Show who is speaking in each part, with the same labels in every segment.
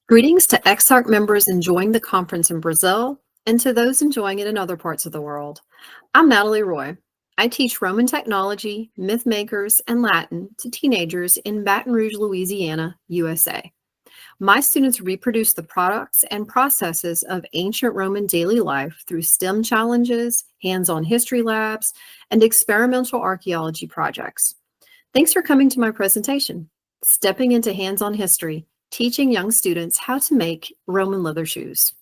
Speaker 1: Greetings to Exarch members enjoying the conference in Brazil and to those enjoying it in other parts of the world. I'm Nathalie Roy. I teach Roman technology, myth makers, and Latin to teenagers in Baton Rouge, Louisiana, USA. My students reproduce the products and processes of ancient Roman daily life through STEM challenges, hands-on history labs, and experimental archaeology projects. Thanks for coming to my presentation, Stepping into Hands-on History, teaching young students how to make Roman leather shoes.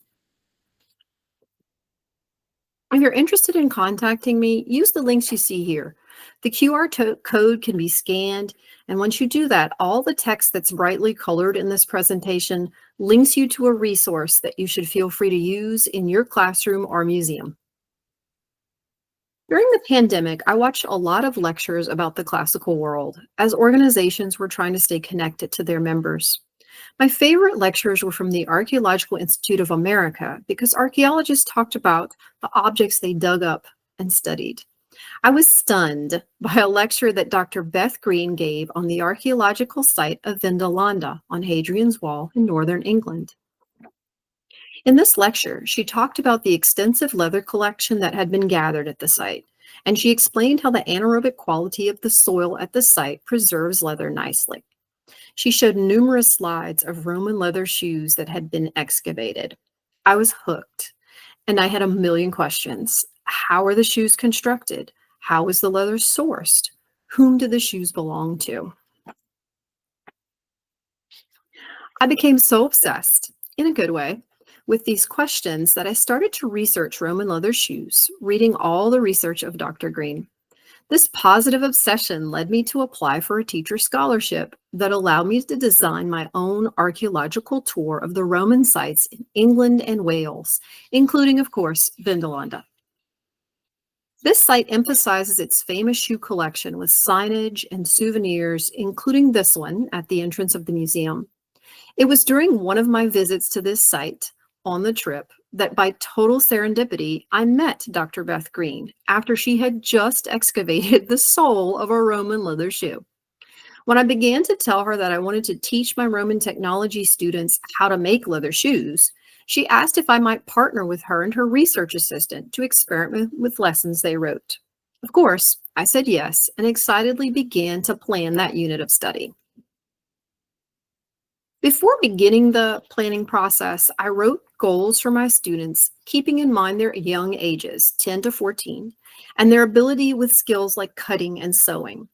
Speaker 1: If you're interested in contacting me, use the links you see here. The QR code can be scanned, and once you do that, all the text that's brightly colored in this presentation links you to a resource that you should feel free to use in your classroom or museum. During the pandemic, I watched a lot of lectures about the classical world as organizations were trying to stay connected to their members. My favorite lectures were from the Archaeological Institute of America because archaeologists talked about the objects they dug up and studied. I was stunned by a lecture that Dr. Beth Greene gave on the archaeological site of Vindolanda on Hadrian's Wall in northern England. In this lecture, she talked about the extensive leather collection that had been gathered at the site, and she explained how the anaerobic quality of the soil at the site preserves leather nicely. She showed numerous slides of Roman leather shoes that had been excavated. I was hooked, and I had a million questions. How are the shoes constructed? How is the leather sourced? Whom do the shoes belong to? I became so obsessed, in a good way, with these questions that I started to research Roman leather shoes, reading all the research of Dr. Greene. This positive obsession led me to apply for a teacher scholarship that allowed me to design my own archaeological tour of the Roman sites in England and Wales, including, of course, Vindolanda. This site emphasizes its famous shoe collection with signage and souvenirs, including this one at the entrance of the museum. It was during one of my visits to this site on the trip that by total serendipity, I met Dr. Beth Greene after she had just excavated the sole of a Roman leather shoe. When I began to tell her that I wanted to teach my Roman technology students how to make leather shoes, she asked if I might partner with her and her research assistant to experiment with lessons they wrote. Of course, I said yes and excitedly began to plan that unit of study. Before beginning the planning process, I wrote goals for my students, keeping in mind their young ages, 10 to 14, and their ability with skills like cutting and sewing.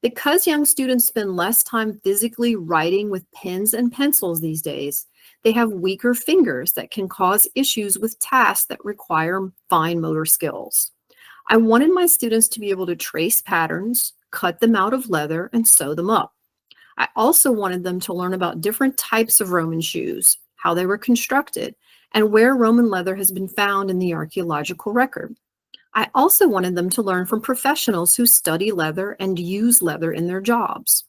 Speaker 1: Because young students spend less time physically writing with pens and pencils these days, they have weaker fingers that can cause issues with tasks that require fine motor skills. I wanted my students to be able to trace patterns, cut them out of leather, and sew them up. I also wanted them to learn about different types of Roman shoes, how they were constructed, and where Roman leather has been found in the archaeological record. I also wanted them to learn from professionals who study leather and use leather in their jobs.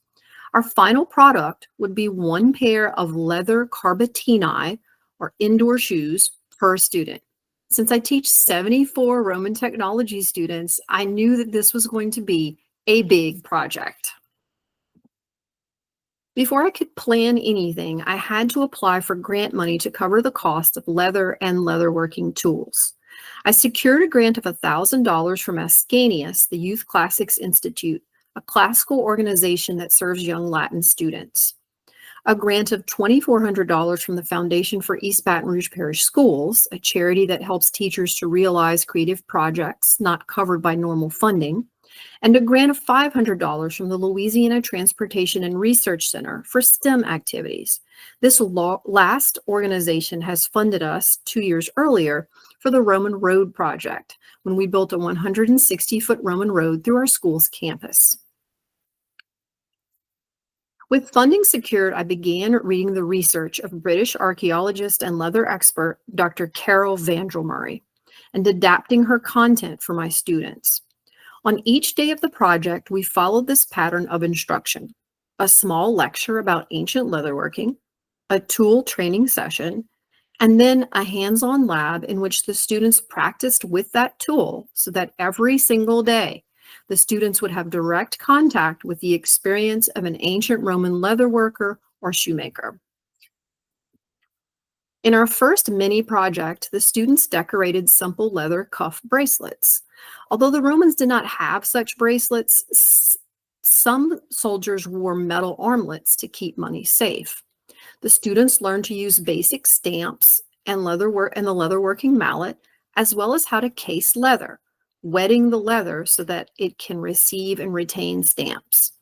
Speaker 1: Our final product would be one pair of leather carbatinae, or indoor shoes, per student. Since I teach 74 Roman technology students, I knew that this was going to be a big project. Before I could plan anything, I had to apply for grant money to cover the cost of leather and leatherworking tools. I secured a grant of $1,000 from Ascanius, the Youth Classics Institute, a classical organization that serves young Latin students. A grant of $2,400 from the Foundation for East Baton Rouge Parish Schools, a charity that helps teachers to realize creative projects not covered by normal funding, and a grant of $500 from the Louisiana Transportation and Research Center for STEM activities. This last organization has funded us 2 years earlier for the Roman Road Project, when we built a 160-foot Roman road through our school's campus. With funding secured, I began reading the research of British archaeologist and leather expert Dr. Driel Murray and adapting her content for my students. On each day of the project, we followed this pattern of instruction: a small lecture about ancient leatherworking, a tool training session, and then a hands-on lab in which the students practiced with that tool so that every single day, the students would have direct contact with the experience of an ancient Roman leatherworker or shoemaker. In our first mini project, the students decorated simple leather cuff bracelets. Although the Romans did not have such bracelets, some soldiers wore metal armlets to keep money safe. The students learned to use basic stamps and and the leatherworking mallet, as well as how to case leather, wetting the leather so that it can receive and retain stamps.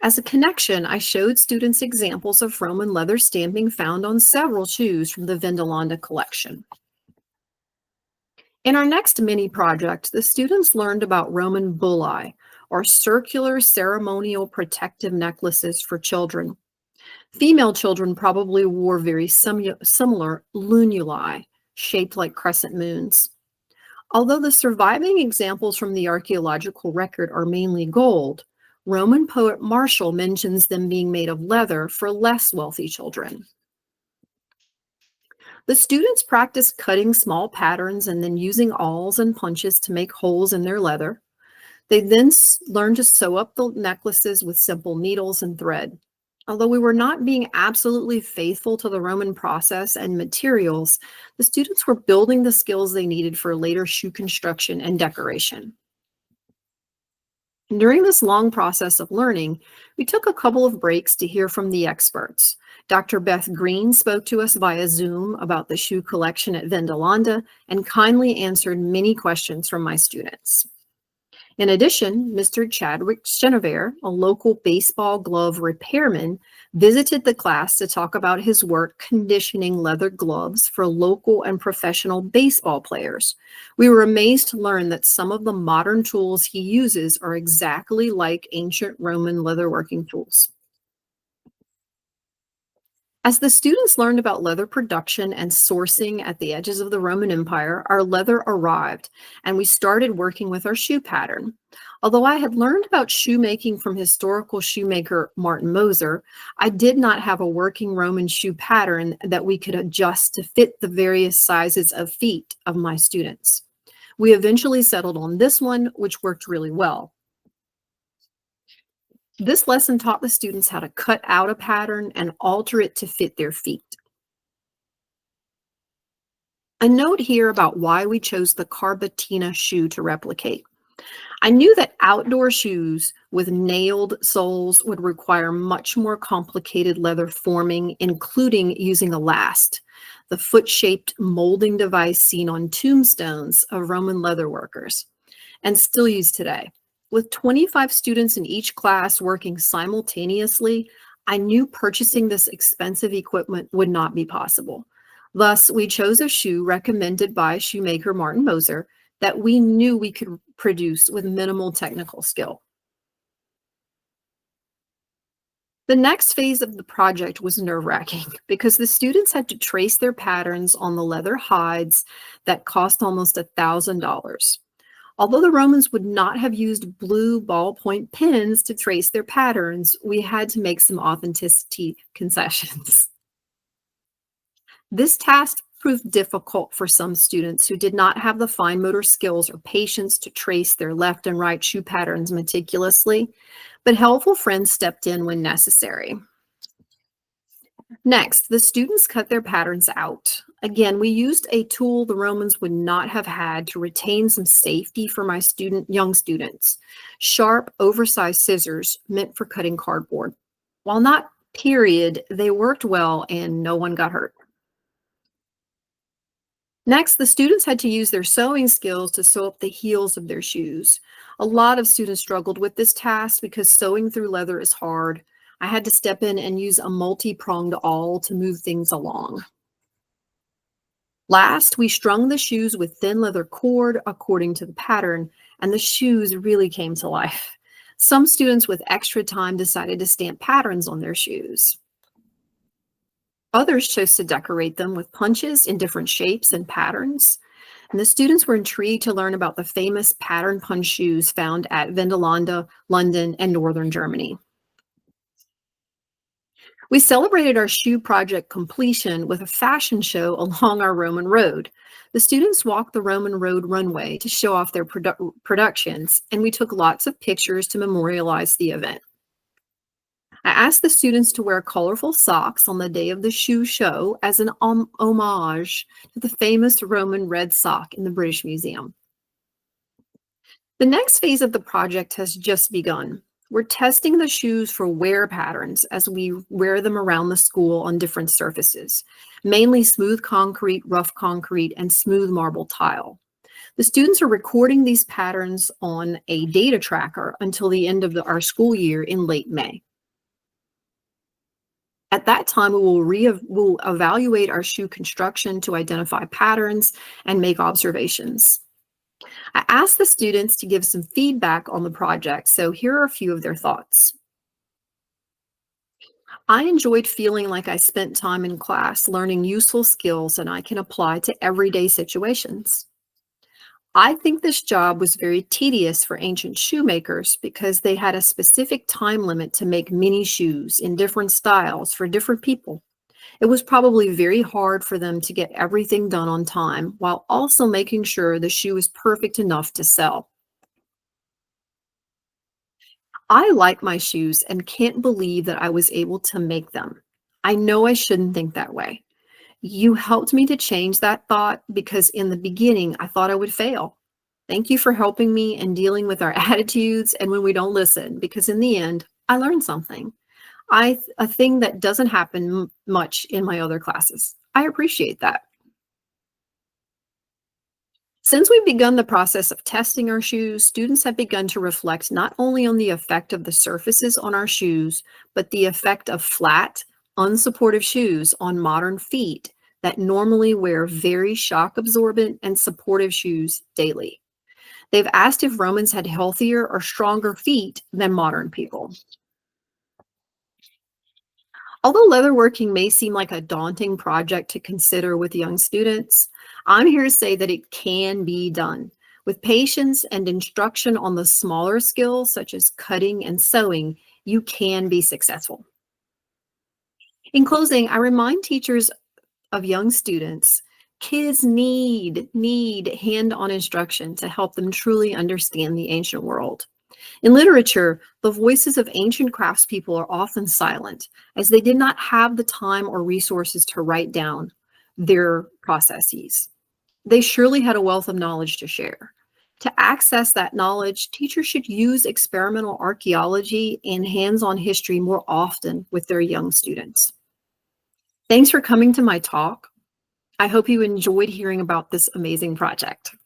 Speaker 1: As a connection, I showed students examples of Roman leather stamping found on several shoes from the Vindolanda collection. In our next mini project, the students learned about Roman bullae, or circular ceremonial protective necklaces for children. Female children probably wore very similar lunulae, shaped like crescent moons. Although the surviving examples from the archaeological record are mainly gold, Roman poet Martial mentions them being made of leather for less wealthy children. The students practiced cutting small patterns and then using awls and punches to make holes in their leather. They then learned to sew up the necklaces with simple needles and thread. Although we were not being absolutely faithful to the Roman process and materials, the students were building the skills they needed for later shoe construction and decoration. During this long process of learning, we took a couple of breaks to hear from the experts. Dr. Beth Greene spoke to us via Zoom about the shoe collection at Vindolanda and kindly answered many questions from my students. In addition, Mr. Chadwick Chenevier, a local baseball glove repairman, visited the class to talk about his work conditioning leather gloves for local and professional baseball players. We were amazed to learn that some of the modern tools he uses are exactly like ancient Roman leatherworking tools. As the students learned about leather production and sourcing at the edges of the Roman Empire, our leather arrived, and we started working with our shoe pattern. Although I had learned about shoemaking from historical shoemaker Martin Moser, I did not have a working Roman shoe pattern that we could adjust to fit the various sizes of feet of my students. We eventually settled on this one, which worked really well. This lesson taught the students how to cut out a pattern and alter it to fit their feet. A note here about why we chose the carbatinae shoe to replicate. I knew that outdoor shoes with nailed soles would require much more complicated leather forming, including using a last, the foot-shaped molding device seen on tombstones of Roman leatherworkers, and still used today. With 25 students in each class working simultaneously, I knew purchasing this expensive equipment would not be possible. Thus, we chose a shoe recommended by shoemaker Martin Moser that we knew we could produce with minimal technical skill. The next phase of the project was nerve-wracking because the students had to trace their patterns on the leather hides that cost almost $1,000. Although the Romans would not have used blue ballpoint pens to trace their patterns, we had to make some authenticity concessions. This task proved difficult for some students who did not have the fine motor skills or patience to trace their left and right shoe patterns meticulously, but helpful friends stepped in when necessary. Next, the students cut their patterns out. Again, we used a tool the Romans would not have had to retain some safety for my young students. Sharp, oversized scissors meant for cutting cardboard. While not period, they worked well and no one got hurt. Next, the students had to use their sewing skills to sew up the heels of their shoes. A lot of students struggled with this task because sewing through leather is hard. I had to step in and use a multi-pronged awl to move things along. Last, we strung the shoes with thin leather cord according to the pattern, and the shoes really came to life. Some students with extra time decided to stamp patterns on their shoes. Others chose to decorate them with punches in different shapes and patterns. And the students were intrigued to learn about the famous pattern punch shoes found at Vindolanda, London, and northern Germany. We celebrated our shoe project completion with a fashion show along our Roman road. The students walked the Roman road runway to show off their productions, and we took lots of pictures to memorialize the event. I asked the students to wear colorful socks on the day of the shoe show as an homage to the famous Roman red sock in the British Museum. The next phase of the project has just begun. We're testing the shoes for wear patterns as we wear them around the school on different surfaces, mainly smooth concrete, rough concrete, and smooth marble tile. The students are recording these patterns on a data tracker until the end of our school year in late May. At that time, we'll evaluate our shoe construction to identify patterns and make observations. I asked the students to give some feedback on the project, so here are a few of their thoughts. I enjoyed feeling like I spent time in class learning useful skills and I can apply to everyday situations. I think this job was very tedious for ancient shoemakers because they had a specific time limit to make many shoes in different styles for different people. It was probably very hard for them to get everything done on time while also making sure the shoe is perfect enough to sell. I like my shoes and can't believe that I was able to make them. I know I shouldn't think that way. You helped me to change that thought because in the beginning I thought I would fail. Thank you for helping me and dealing with our attitudes and when we don't listen, because in the end, I learned something. A thing that doesn't happen much in my other classes. I appreciate that. Since we've begun the process of testing our shoes, students have begun to reflect not only on the effect of the surfaces on our shoes, but the effect of flat, unsupportive shoes on modern feet that normally wear very shock absorbent and supportive shoes daily. They've asked if Romans had healthier or stronger feet than modern people. Although leatherworking may seem like a daunting project to consider with young students, I'm here to say that it can be done. With patience and instruction on the smaller skills such as cutting and sewing, you can be successful. In closing, I remind teachers of young students, kids need hand-on instruction to help them truly understand the ancient world. In literature, the voices of ancient craftspeople are often silent, as they did not have the time or resources to write down their processes. They surely had a wealth of knowledge to share. To access that knowledge, teachers should use experimental archaeology and hands-on history more often with their young students. Thanks for coming to my talk. I hope you enjoyed hearing about this amazing project.